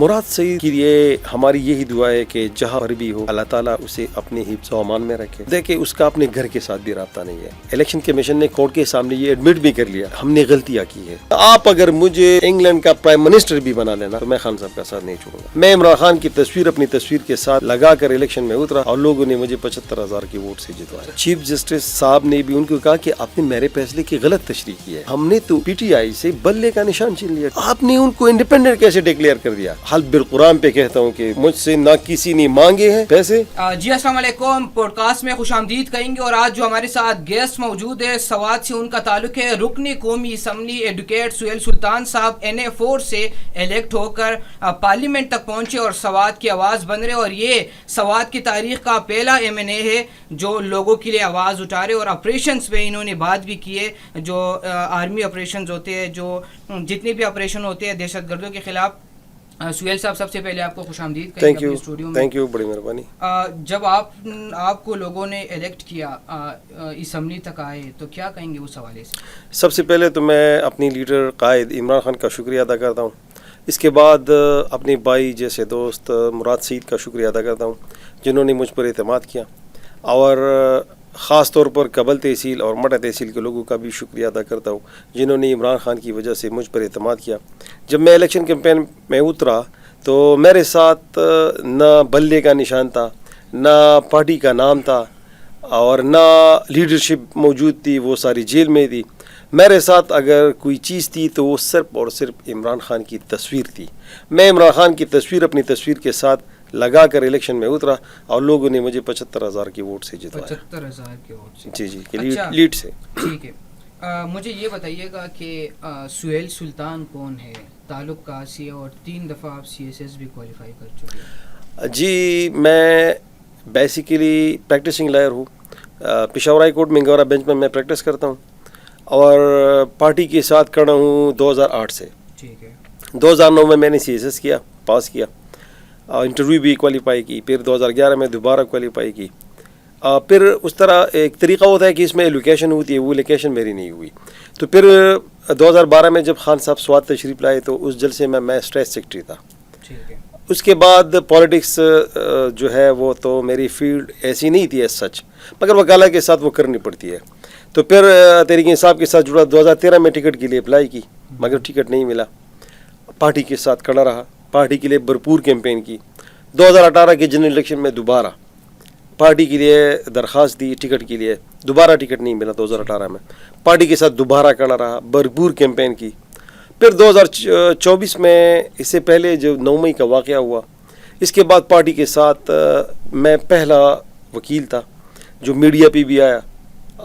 مراد سعید کے لیے ہماری یہی دعا ہے کہ جہاں پر بھی ہو اللہ تعالیٰ اسے اپنے حفظ و امان میں رکھے. دیکھیں اس کا اپنے گھر کے ساتھ بھی رابطہ نہیں ہے. الیکشن کمیشن نے کورٹ کے سامنے یہ ایڈمٹ بھی کر لیا ہم نے غلطیاں کی ہے. آپ اگر مجھے انگلینڈ کا پرائم منسٹر بھی بنا لینا تو میں خان صاحب کا ساتھ نہیں چھوڑوں گا. میں عمران خان کی تصویر اپنی تصویر کے ساتھ لگا کر الیکشن میں اترا اور لوگوں نے مجھے 75,000 کے ووٹ سے جتوایا. چیف جسٹس صاحب نے بھی ان کو کہا کہ آپ نے میرے فیصلے کی غلط تشریح کی ہے. ہم نے تو پی ٹی آئی سے بلے کا نشان چھین لیا. آپ نے ان کو انڈیپینڈنٹ کیسے ڈکلیئر کر دیا؟ حل بالقرآن پہ کہتا ہوں کہ مجھ سے نہ کسی نے مانگے ہیں پیسے. جی السلام علیکم. پوڈ کاسٹ میں خوش آمدید کہیں گے اور آج جو ہمارے ساتھ گیسٹ موجود ہے سوات سے ان کا تعلق ہے. رکن قومی اسمبلی ایڈوکیٹ سہیل سلطان صاحب NA4 سے الیکٹ ہو کر پارلیمنٹ تک پہنچے اور سوات کی آواز بن رہے اور یہ سوات کی تاریخ کا پہلا MNA ہے جو لوگوں کے لیے آواز اٹھا رہے اور آپریشنز پہ انہوں نے بات بھی کی ہے. جو آرمی آپریشنز ہوتے ہیں جو جتنے بھی آپریشن ہوتے ہیں دہشت گردوں کے خلاف. سہیل صاحب سب سے پہلے آپ کو خوش آمدید کہیں گے اسٹوڈیو میں. تھینک یو بڑی مہربانی. جب آپ کو لوگوں نے الیکٹ کیا اسمبلی تک آئے تو کیا کہیں گے اس حوالے سے؟ سب سے پہلے تو میں اپنی لیڈر قائد عمران خان کا شکریہ ادا کرتا ہوں. اس کے بعد اپنے بھائی جیسے دوست مراد سعید کا شکریہ ادا کرتا ہوں جنہوں نے مجھ پر اعتماد کیا اور خاص طور پر کبل تحصیل اور مٹا تحصیل کے لوگوں کا بھی شکریہ ادا کرتا ہوں جنہوں نے عمران خان کی وجہ سے مجھ پر اعتماد کیا. جب میں الیکشن کیمپین میں اترا تو میرے ساتھ نہ بلے کا نشان تھا نہ پارٹی کا نام تھا اور نہ لیڈرشپ موجود تھی. وہ ساری جیل میں تھی. میرے ساتھ اگر کوئی چیز تھی تو وہ صرف اور صرف عمران خان کی تصویر تھی. میں عمران خان کی تصویر اپنی تصویر کے ساتھ لگا کر الیکشن میں اترا اور لوگوں نے مجھے 75,000 کے ووٹ سے جتوایا. 75,000 کے ووٹ سے؟ جی لیڈ سے. ٹھیک ہے. مجھے یہ بتائیے گا کہ سہیل سلطان کون ہے؟ تعلق کہاں سے ہے اور 3 دفعہ آپ CSS بھی کوالیفائی کر چکے ہیں. جی میں بیسیکلی پریکٹسنگ لائر ہوں. Peshawar high court Mingora bench میں میں پریکٹس کرتا ہوں اور پارٹی کے ساتھ کھڑا ہوں 2008 سے. ٹھیک ہے. 2009 میں نے CSS کیا پاس کیا انٹرویو بھی کوالیفائی کی. پھر 2011 میں دوبارہ کوالیفائی کی. پھر اس طرح ایک طریقہ ہوتا ہے کہ اس میں ایلوکیشن ہوتی ہے. وہ ایلوکیشن میری نہیں ہوئی. تو پھر 2012 میں جب خان صاحب سوات تشریف لائے تو اس جلسے میں اسٹیٹ سیکرٹری تھا. اس کے بعد پالیٹکس جو ہے وہ تو میری فیلڈ ایسی نہیں تھی ایز سچ مگر وکالہ کے ساتھ وہ کرنی پڑتی ہے. تو پھر تحریک انصاف کے ساتھ جڑا. 2013 میں ٹکٹ کے لیے اپلائی کی مگر ٹکٹ نہیں ملا. پارٹی کے ساتھ کھڑا رہا. پارٹی کے لیے بھرپور کیمپین کی. 2018 کے جنرل الیکشن میں دوبارہ پارٹی کے لیے درخواست دی ٹکٹ کے لیے. دوبارہ ٹکٹ نہیں ملا. 2018 میں پارٹی کے ساتھ دوبارہ کھڑا رہا. بھرپور کیمپین کی. پھر 2024 میں اس سے پہلے جو 9 مئی کا واقعہ ہوا اس کے بعد پارٹی کے ساتھ میں پہلا وکیل تھا جو میڈیا پہ بھی آیا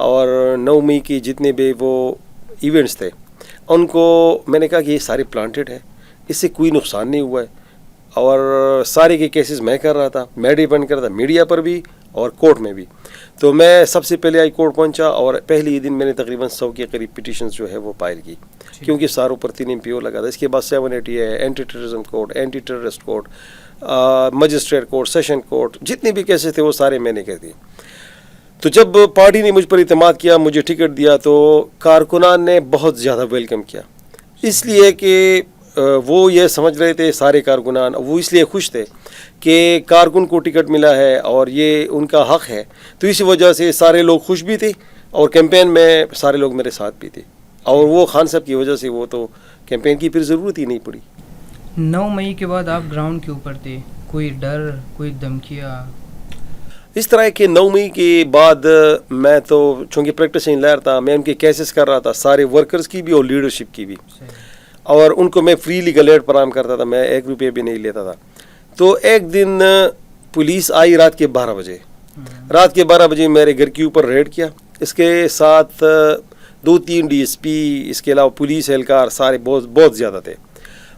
اور 9 مئی کے جتنے بھی وہ ایونٹس تھے ان کو میں نے کہا کہ یہ سارے پلانٹڈ ہے. اس سے کوئی نقصان نہیں ہوا ہے اور سارے کے کیسز میں کر رہا تھا. میں ڈیپینڈ کرتا میڈیا پر بھی اور کورٹ میں بھی. تو میں سب سے پہلے کورٹ پہنچا اور پہلے ہی دن میں نے تقریباً 100 کے قریب پٹیشنز جو ہے وہ فائل کی کیونکہ ساروں پر 3 MPO لگا تھا. اس کے بعد 780 ہے anti terrorism court, anti terrorist court, magistrate court, session court, جتنے بھی کیسز تھے وہ سارے میں نے کر دیے. تو جب پارٹی نے مجھ پر اعتماد کیا مجھے ٹکٹ دیا تو کارکنان نے بہت زیادہ ویلکم کیا. اس لیے کہ وہ یہ سمجھ رہے تھے سارے کارکنان وہ اس لیے خوش تھے کہ کارکن کو ٹکٹ ملا ہے اور یہ ان کا حق ہے. تو اسی وجہ سے سارے لوگ خوش بھی تھے اور کیمپین میں سارے لوگ میرے ساتھ بھی تھے اور وہ خان صاحب کی وجہ سے وہ تو کیمپین کی پھر ضرورت ہی نہیں پڑی. 9 مئی کے بعد آپ گراؤنڈ کے اوپر تھے. کوئی ڈر کوئی دھمکیاں اس طرح کہ 9 مئی کے بعد میں تو چونکہ پریکٹسنگ لائر تھا میں ان کے کیسز کر رہا تھا سارے ورکرز کی بھی اور لیڈرشپ کی بھی اور ان کو میں فری لیگل ایڈ فراہم کرتا تھا. میں 1 روپیہ بھی نہیں لیتا تھا. تو ایک دن پولیس آئی رات کے 12 بجے. رات کے 12 بجے میرے گھر کے اوپر ریڈ کیا. اس کے ساتھ 2-3 DSP اس کے علاوہ پولیس اہلکار سارے بہت زیادہ تھے.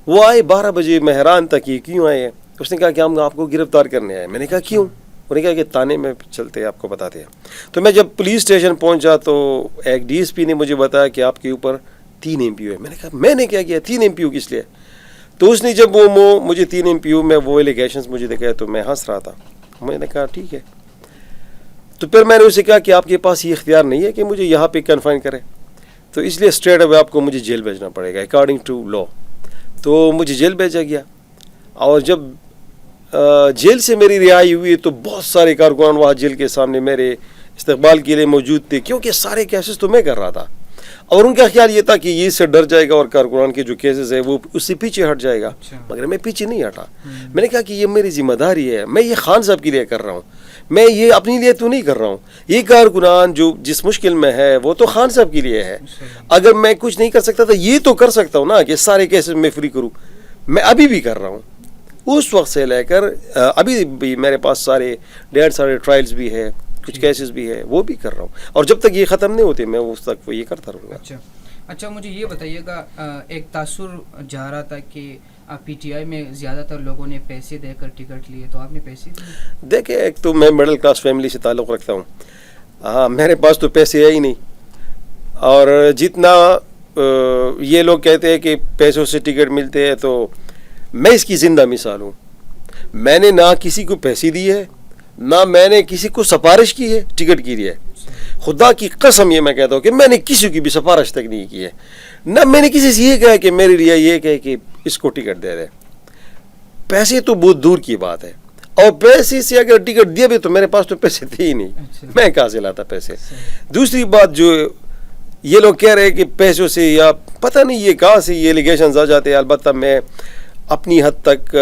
وہ آئے 12 بجے. میں حیران تھا کہ کیوں آئے ہیں. اس نے کہا کہ ہم آپ کو گرفتار کرنے آئے. میں نے کہا کیوں؟ انہوں نے کہا کہ تانے میں چلتے آپ کو بتاتے ہیں. تو میں جب پولیس اسٹیشن پہنچا تو ایک DSP نے مجھے بتایا کہ آپ کے اوپر 3 MPO ہے. میں نے کہا میں نے کیا کیا 3 MPO کس لیے؟ تو اس نے جب وہ مجھے 3 MPO میں وہ ایلیگیشنز مجھے دکھائے تو میں ہنس رہا تھا. میں نے کہا ٹھیک ہے. تو پھر میں نے اسے کہا کہ آپ کے پاس یہ اختیار نہیں ہے کہ مجھے یہاں پہ کنفائن کرے. تو اس لیے اسٹریٹ اوے آپ کو مجھے جیل بھیجنا پڑے گا اکارڈنگ ٹو لا. تو مجھے جیل بھیجا گیا. اور جب جیل سے میری رہائی ہوئی تو بہت سارے کارکنان وہاں جیل کے سامنے میرے استقبال کے لیے موجود تھے، کیونکہ سارے کیسز تو میں کر رہا تھا، اور ان کا خیال یہ تھا کہ یہ اس سے ڈر جائے گا اور کارکنان کے جو کیسز ہے وہ اس سے پیچھے ہٹ جائے گا، مگر میں پیچھے نہیں ہٹا۔ میں نے کہا کہ یہ میری ذمہ داری ہے، میں یہ خان صاحب کے لیے کر رہا ہوں، میں یہ اپنے لیے تو نہیں کر رہا ہوں، یہ کارکنان جو جس مشکل میں ہے وہ تو خان صاحب کے لیے ہے، اگر میں کچھ نہیں کر سکتا تو یہ تو کر سکتا ہوں نا کہ سارے کیسز میں فری کروں، میں ابھی بھی کر رہا ہوں۔ اس وقت سے لے کر ابھی بھی میرے پاس ڈھیر سارے ٹرائلز بھی ہے، کچھ کیسز بھی ہے، وہ بھی کر رہا ہوں، اور جب تک یہ ختم نہیں ہوتے میں اس تک وہ یہ کرتا رہوں گا۔ اچھا مجھے یہ بتائیے گا، ایک تاثر جا رہا تھا کہ پی ٹی آئی میں زیادہ تر لوگوں نے پیسے دے کر ٹکٹ لیے، تو آپ نے پیسے دیے؟ دیکھیں، ایک تو میں مڈل کلاس فیملی سے تعلق رکھتا ہوں، ہاں میرے پاس تو پیسے ہے ہی نہیں، اور جتنا یہ لوگ کہتے ہیں کہ پیسوں سے ٹکٹ ملتے ہیں، تو میں اس کی زندہ مثال ہوں۔ میں نے نہ کسی کو پیسے دیے ہے، نہ میں نے کسی کو سفارش کی ہے ٹکٹ کے لیے، خدا کی قسم یہ میں کہتا ہوں کہ میں نے کسی کی بھی سفارش تک نہیں کی ہے، نہ میں نے کسی سے یہ کہا کہ میرے لیے یہ کہے کہ اس کو ٹکٹ دے دے۔ پیسے تو بہت دور کی بات ہے، اور پیسے سے اگر ٹکٹ دیا بھی تو میرے پاس تو پیسے تھے ہی نہیں، میں کہاں سے لاتا پیسے۔ دوسری بات جو یہ لوگ کہہ رہے ہیں کہ پیسوں سے، یا پتہ نہیں یہ کہاں سے یہ ایلیگیشنز آ جاتے ہیں، البتہ میں اپنی حد تک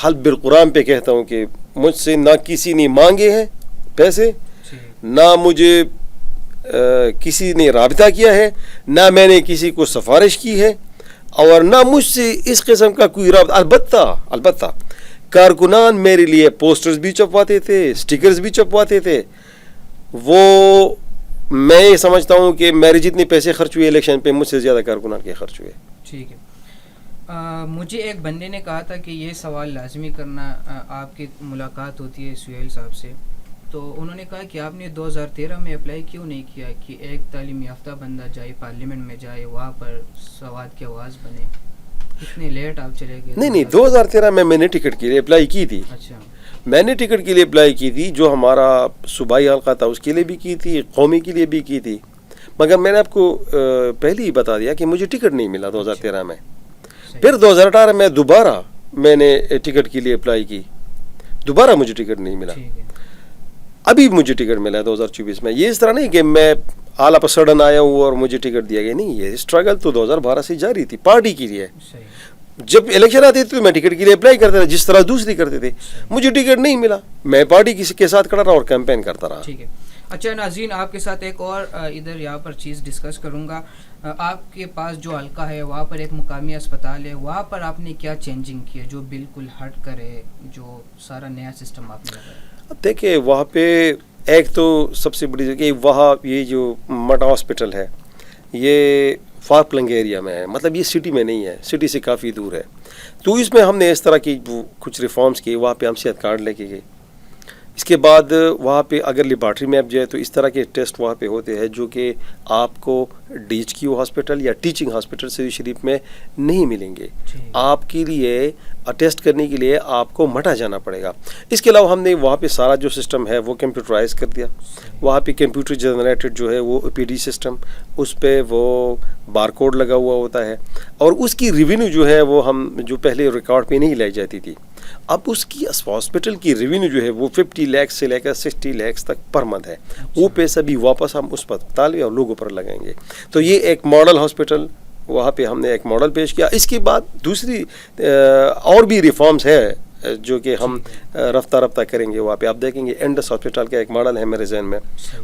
حلف بالقرآن پہ کہتا ہوں کہ مجھ سے نہ کسی نے مانگے ہیں پیسے، نہ مجھے کسی نے رابطہ کیا ہے، نہ میں نے کسی کو سفارش کی ہے، اور نہ مجھ سے اس قسم کا کوئی رابطہ۔ البتہ کارکنان میرے لیے پوسٹرز بھی چھپواتے تھے، سٹیکرز بھی چھپواتے تھے، وہ میں یہ سمجھتا ہوں کہ میرے جتنے پیسے خرچ ہوئے الیکشن پہ، مجھ سے زیادہ کارکنان کے خرچ ہوئے۔ ٹھیک ہے، مجھے ایک بندے نے کہا تھا کہ یہ سوال لازمی کرنا، آپ کی ملاقات ہوتی ہے سہیل صاحب سے، تو انہوں نے کہا کہ آپ نے 2013 میں اپلائی کیوں نہیں کیا کہ ایک تعلیم یافتہ بندہ جائے پارلیمنٹ میں، جائے وہاں پر سواد کی آواز بنے، اتنے لیٹ آپ چلے گئے؟ نہیں 2013 میں نے ٹکٹ کے لیے اپلائی کی تھی۔ اچھا، میں نے ٹکٹ کے لیے اپلائی کی تھی، جو ہمارا صوبائی حلقہ تھا اس کے لیے بھی کی تھی، قومی کے لیے بھی کی تھی، مگر میں نے آپ کو پہلے ہی بتا دیا کہ مجھے ٹکٹ نہیں ملا 2013 میں۔ پھر 2018 میں دوبارہ میں نے ٹکٹ کے لیے اپلائی کی، دوبارہ مجھے ٹکٹ نہیں ملا، ابھی مجھے ٹکٹ ملا ہے 2024 میں۔ یہ اس طرح نہیں کہ میں آل آف سڈن آیا ہوں اور مجھے ٹکٹ دیا گیا، نہیں، یہ اسٹرگل تو 2012 سے جاری تھی پارٹی کے لیے۔ جب الیکشن آتی تھی تو میں ٹکٹ کے لیے اپلائی کرتا تھا جس طرح دوسری کرتے تھے، مجھے ٹکٹ نہیں ملا، میں پارٹی کے ساتھ کھڑا رہا اور کیمپین کرتا رہا۔ ٹھیک ہے، اچھا ناظرین، آپ کے ساتھ ایک اور ادھر یہاں پر چیز ڈسکس کروں گا۔ آپ کے پاس جو حلقہ ہے وہاں پر ایک مقامی اسپتال ہے، وہاں پر آپ نے کیا چینجنگ کی ہے جو بالکل ہٹ کرے، جو سارا نیا سسٹم آپ نے لگایا؟ دیکھیں، وہاں پہ ایک تو سب سے بڑی کہ وہاں یہ جو مٹا ہاسپٹل ہے یہ فار پلنگ ایریا میں ہے، مطلب یہ سٹی میں نہیں ہے، سٹی سے کافی دور ہے، تو اس میں ہم نے اس طرح کی کچھ ریفارمز کی۔ وہاں پہ ہم صحت کارڈ لے کے گئے، اس کے بعد وہاں پہ اگر لیبارٹری میں آپ جائے تو اس طرح کے ٹیسٹ وہاں پہ ہوتے ہیں جو کہ آپ کو ڈی ایچ کیو ہاسپٹل یا ٹیچنگ ہاسپٹل سری شریف میں نہیں ملیں گے۔ آپ کے لیے ٹیسٹ کرنے کے لیے آپ کو مٹا جانا پڑے گا۔ اس کے علاوہ ہم نے وہاں پہ سارا جو سسٹم ہے وہ کمپیوٹرائز کر دیا، وہاں پہ کمپیوٹر جنریٹڈ جو ہے وہ پی ڈی سسٹم، اس پہ وہ بار کوڈ لگا ہوا ہوتا ہے، اور اس کی ریونیو جو ہے وہ ہم جو پہلے ریکارڈ پہ نہیں لائی جاتی تھی، اب اس کی ہاسپٹل کی ریونیو جو ہے وہ 50 لاکھ سے لے کر 60 لاکھ تک پر منتھ ہے، وہ پیسہ بھی واپس ہم اس اسپتال اور لوگوں پر لگائیں گے۔ تو یہ ایک ماڈل ہاسپٹل، وہاں پہ ہم نے ایک ماڈل پیش کیا۔ اس کے بعد دوسری اور بھی ریفارمز ہے جو کہ ہم رفتہ رفتہ کریں گے۔ وہاں پہ آپ دیکھیں گے انڈس ہاسپٹل کا ایک ماڈل ہے میرے ذہن میں،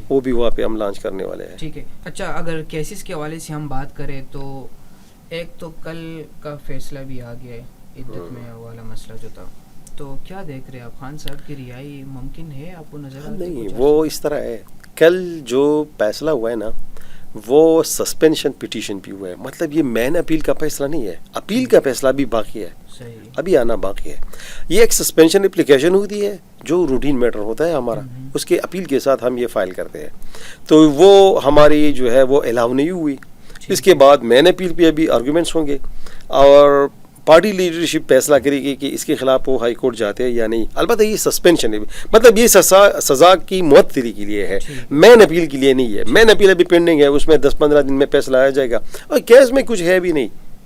وہ بھی وہاں پہ ہم لانچ کرنے والے ہیں۔ ٹھیک ہے، اچھا اگر کیسز کے حوالے سے ہم بات کریں تو ایک تو کل کا فیصلہ بھی آ گیا ہے، عدت میں والا مسئلہ جو تھا، تو کیا دیکھ رہے ہیں آپ؟ خان صاحب کی رہائی ممکن ہے آپ کو نظر؟ نہیں، وہ اس طرح ہے، کل جو فیصلہ ہوا ہے نا وہ سسپینشن پٹیشن بھی ہوا ہے، مطلب یہ مین اپیل کا فیصلہ نہیں ہے، اپیل کا فیصلہ بھی باقی ہے، ابھی آنا باقی ہے۔ یہ ایک سسپینشن اپلیکیشن ہوتی ہے جو روٹین میٹر ہوتا ہے ہمارا، اس کے اپیل کے ساتھ ہم یہ فائل کرتے ہیں، تو وہ ہماری جو ہے وہ الاؤ نہیں ہوئی۔ اس کے بعد مین اپیل پہ ابھی آرگومنٹس ہوں گے اور پارٹی لیڈرشپ فیصلہ کرے گی کہ اس کے خلاف وہ ہائی کورٹ جاتے ہیں یا نہیں۔ البتہ یہ سسپینشن ہے، مطلب یہ سزا کی معطلی کے لیے ہے، مین اپیل کے لیے نہیں ہے۔ مین اپیل ابھی پینڈنگ ہے، اس میں 10-15 دن میں فیصلہ آ جائے گا، اور کیس میں کچھ ہے بھی نہیں۔